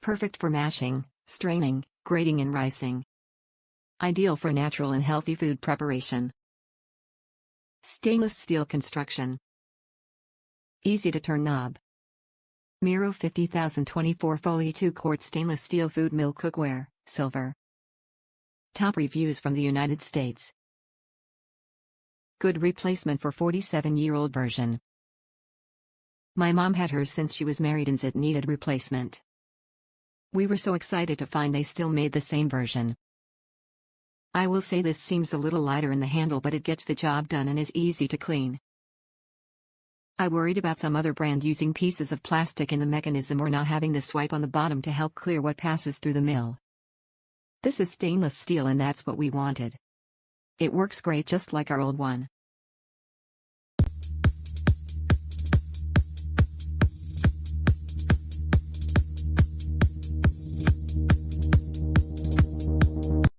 Perfect for mashing, straining, grating and ricing. Ideal for natural and healthy food preparation. Stainless steel construction. Easy to turn knob. Mirro 50024 Foley 2-quart stainless steel food mill cookware, silver. Top reviews from the United States. Good replacement for 47-year-old version. My mom had hers since she was married and it needed replacement. We were so excited to find they still made the same version. I will say this seems a little lighter in the handle, but it gets the job done and is easy to clean. I worried about some other brand using pieces of plastic in the mechanism or not having the swipe on the bottom to help clear what passes through the mill. This is stainless steel and that's what we wanted. It works great just like our old one.